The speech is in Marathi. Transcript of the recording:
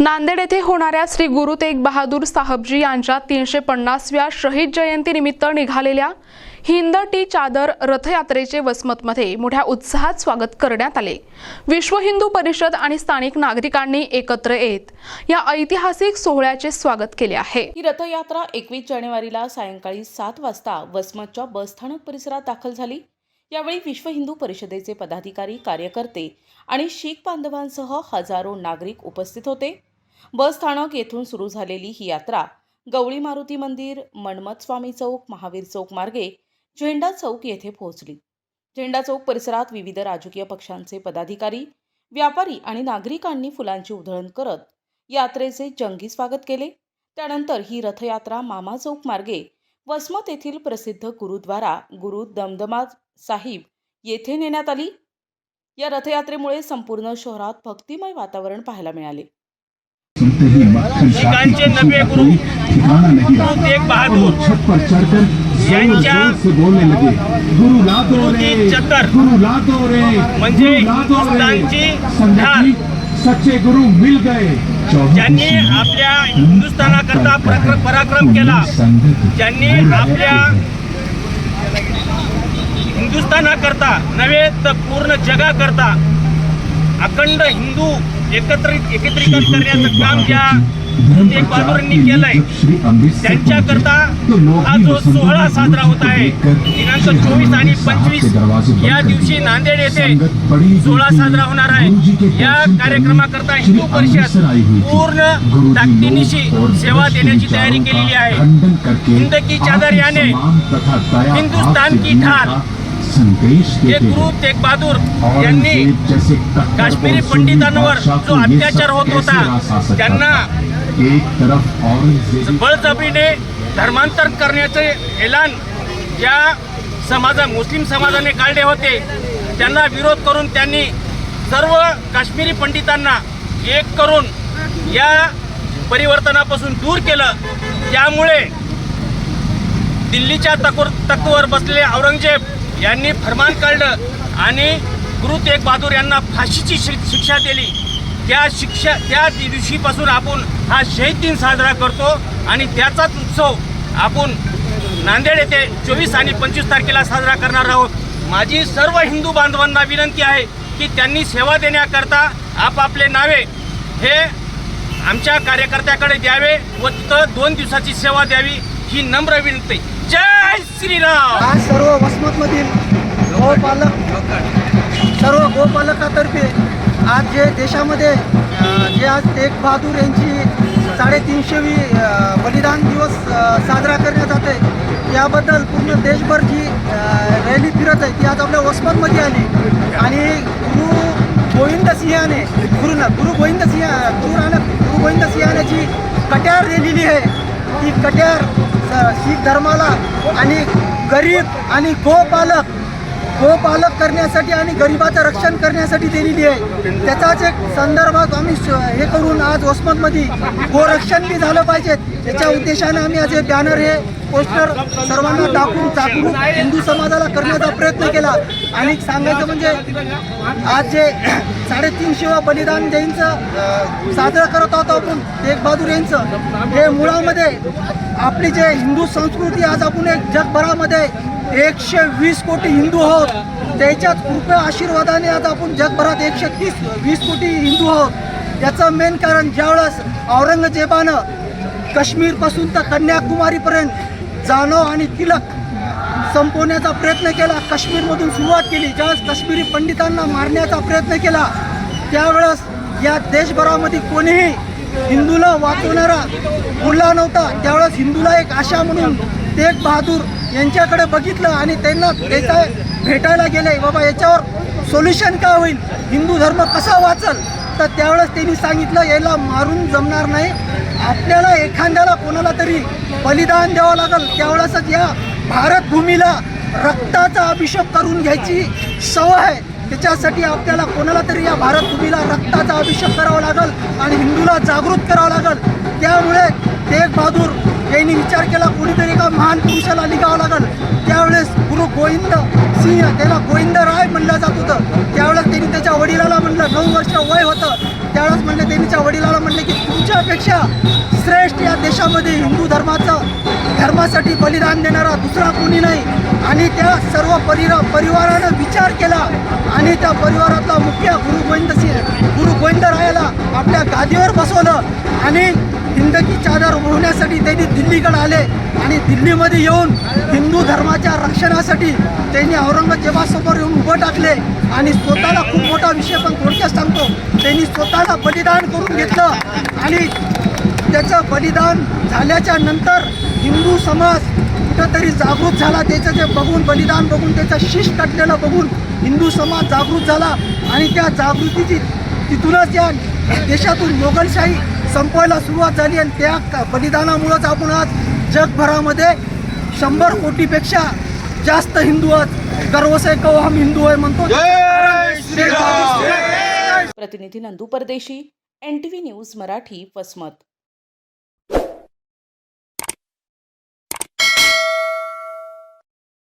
नांदेड येथे होणाऱ्या श्री गुरु तेग बहादूर साहबजी यांच्या 350व्या शहीद जयंतीनिमित्त निघालेल्या हिंद टी चादर रथयात्रेचे वसमतमध्ये मोठ्या उत्साहात स्वागत करण्यात आले। विश्व हिंदू परिषद आणि स्थानिक नागरिकांनी एकत्र येत या ऐतिहासिक सोहळ्याचे स्वागत केले आहे। ही रथयात्रा 21 जानेवारीला सायंकाळी 7 वाजता वसमतच्या बसस्थानक परिसरात दाखल झाली। यावेळी विश्व हिंदू परिषदेचे पदाधिकारी, कार्यकर्ते आणि शीख बांधवांसह हजारो नागरिक उपस्थित होते। बसस्थानक येथून सुरू झालेली ही यात्रा गवळी मारुती मंदिर, मन्मथ स्वामी चौक, महावीर चौक मार्गे झेंडा चौक येथे पोहोचली। झेंडा चौक परिसरात विविध राजकीय पक्षांचे पदाधिकारी, व्यापारी आणि नागरिकांनी फुलांची उधळण करत यात्रेचे जंगी स्वागत केले। त्यानंतर ही रथयात्रा मामा चौक मार्गे वसमत येथील प्रसिद्ध गुरुद्वारा गुरु दमदमा साहिब येथे नेण्यात आली। या रथयात्रेमुळे संपूर्ण शहरात भक्तिमय वातावरण पाहायला मिळाले। शिखांचे नवे गुरु गुरु तेग बहादूर यांच्या गुरुची चक्कर म्हणजे हिंदुस्थानची ढाल, सच्चे गुरु मिल गए। ज्यांनी आपल्या हिंदुस्थानाकरता पराक्रम केला, ज्यांनी आपल्या हिंदुस्थानाकरता नव्हे तर पूर्ण जगाकरता अखंड हिंदू एकत्रीकरण करण्याचं काम ज्या तेग बहादूरांनी केलंय, त्यांच्याकरता हा जो सोहळा साजरा होत आहे दिनांक 24 आणि 25 या दिवशी नांदेड येथे सोहळा साजरा होणार आहे। या कार्यक्रमाकरता हिंदू परिषद पूर्ण ताकदीनिशी सेवा देण्याची तयारी केलेली आहे। हिंद की चादर याने हिंदुस्तान की ढाल हे गुरु तेग बहादूर यांनी काश्मीरी पंडितांवर जो अत्याचार होत होता त्यांना बळजबरीने धर्मांतर करण्याचे ऐलान ज्या मुस्लिम समाजाने काढले होते, त्यांना विरोध करून त्यांनी सर्व काश्मीरी पंडितांना एक करून या परिवर्तनापासून दूर केलं। त्यामुळे दिल्लीच्या तख्तवर बसलेले औरंगजेब यांनी फरमान काढलं आणि गुरु तेग बहादूर यांना फाशीची शिक्षा दिली। त्या दिवशीपासून आपण हा शहीद दिन साजरा करतो आणि त्याचाच उत्सव आपण नांदेड येथे 24 आणि 25 तारखेला साजरा करणार आहोत। माझी सर्व हिंदू बांधवांना विनंती आहे की त्यांनी सेवा देण्याकरता आपापले नावे हे आमच्या कार्यकर्त्याकडे द्यावे व तिथं 2 दिवसाची सेवा द्यावी ही नम्र विनंती। जय श्रीराम। आज सर्व वसमतमधील सर्व गोपालकातर्फे आज जे देशामध्ये जे आज तेग बहादूर यांची 350वी बलिदान दिवस साजरा करण्यात जात आहे, याबद्दल पूर्ण देशभर जी रॅली फिरत आहे ती आज आपल्या वसमतमध्ये आली आणि गुरु गोविंद सिंहाने जी कट्यार दिलेली आहे, ती कट्यार शीख धर्माला आणि गरीब आणि गोपालक करण्यासाठी आणि गरिबाचं रक्षण करण्यासाठी दिलेली आहे। त्याचाच एक संदर्भात आम्ही हे करून आज वसमतमध्ये गोरक्षण बी झालं पाहिजे त्याच्या उद्देशाने आम्ही आज हे बॅनर हे पोस्टर सर्वांना टाकून जागरूक हिंदू समाजाला करण्याचा प्रयत्न केला। आणि सांगायचं म्हणजे आज जे 350 बलिदान जयंतीचं साजरं करत आहोत आपण तेग बहादूर यांचं, हे मुळामध्ये आपली जे हिंदू संस्कृती आज आपण एक जगभरामध्ये 120 कोटी हिंदू आहोत, त्याच्याच कृपा आशीर्वादाने आज आपण जगभरात 120 कोटी हिंदू आहोत। याचं मेन कारण ज्यावेळेस औरंगजेबानं काश्मीरपासून तर कन्याकुमारीपर्यंत जाणव आणि तिलक संपवण्याचा प्रयत्न केला, काश्मीरमधून सुरुवात केली, ज्यावेळेस काश्मीरी पंडितांना मारण्याचा प्रयत्न केला, त्यावेळेस या देशभरामध्ये कोणीही हिंदूला वाचवणारा उरला नव्हता। त्यावेळेस हिंदूला एक आशा म्हणून तेग बहादूर यांच्याकडे बघितलं आणि त्यांना भेटायला गेले, बाबा याच्यावर सोल्युशन काय होईल, हिंदू धर्म कसा वाचल। तर त्यावेळेस त्यांनी सांगितलं याला मारून जमणार नाही, आपल्याला एखाद्याला कोणाला तरी बलिदान द्यावं लागेल। त्यावेळेसच या भारत भूमीला रक्ताचा अभिषेक करून घ्यायची सवय आहे, त्याच्यासाठी आपल्याला कोणाला तरी या भारत भूमीला रक्ताचा अभिषेक करावा लागेल आणि हिंदूला जागृत करावं लागेल। त्यामुळे तेग बहादूर यांनी विचार केला कोणीतरी एका महान पुरुषाला निघावं लागेल। त्यावेळेस गुरु गोविंद सिंह, त्याला गोविंदराय म्हणलं जात होतं, त्यावेळेस त्यांनी त्याच्या वडिलाला म्हणलं, 9 वर्ष वय होतं, त्यावेळेस म्हणले त्यांच्या वडिलाला म्हणले की बलिदान देणारा दुसरा कोणी नाही. आणि त्या सर्व परिवारानं विचार केला आणि त्या परिवारातला मुख्य गुरु गोविंदरायाला आपल्या गादीवर बसवलं आणि हिंद की चादर ओढण्यासाठी त्यांनी दिल्लीकडे आले आणि दिल्लीमध्ये येऊन हिंदू धर्माच्या रक्षणासाठी त्यांनी औरंगजेबासमोर येऊन उभं टाकले आणि स्वतःला खूप मोठा विषय पण थोडक्यात सांगतो, त्यांनी स्वतःला बलिदान करून घेतलं आणि त्याचं बलिदान झाल्याच्या नंतर हिंदू समाज कुठंतरी जागृत झाला. त्याचं जे बघून बलिदान बघून त्याचं शीश कटलेलं बघून हिंदू समाज जागृत झाला आणि त्या जागृतीची तिथूनच या देशातून मोगलशाही संपवायला सुरुवात झाली आणि त्या बलिदानामुळंच आपण आज जगभरामध्ये 100 कोटीपेक्षा जास्त हिंदू आहेत. गर्व से कहो हम हिंदू आहे म्हणतो. प्रतिनिधी नंदू परदेशी, NTV न्यूज मराठी, वसमत.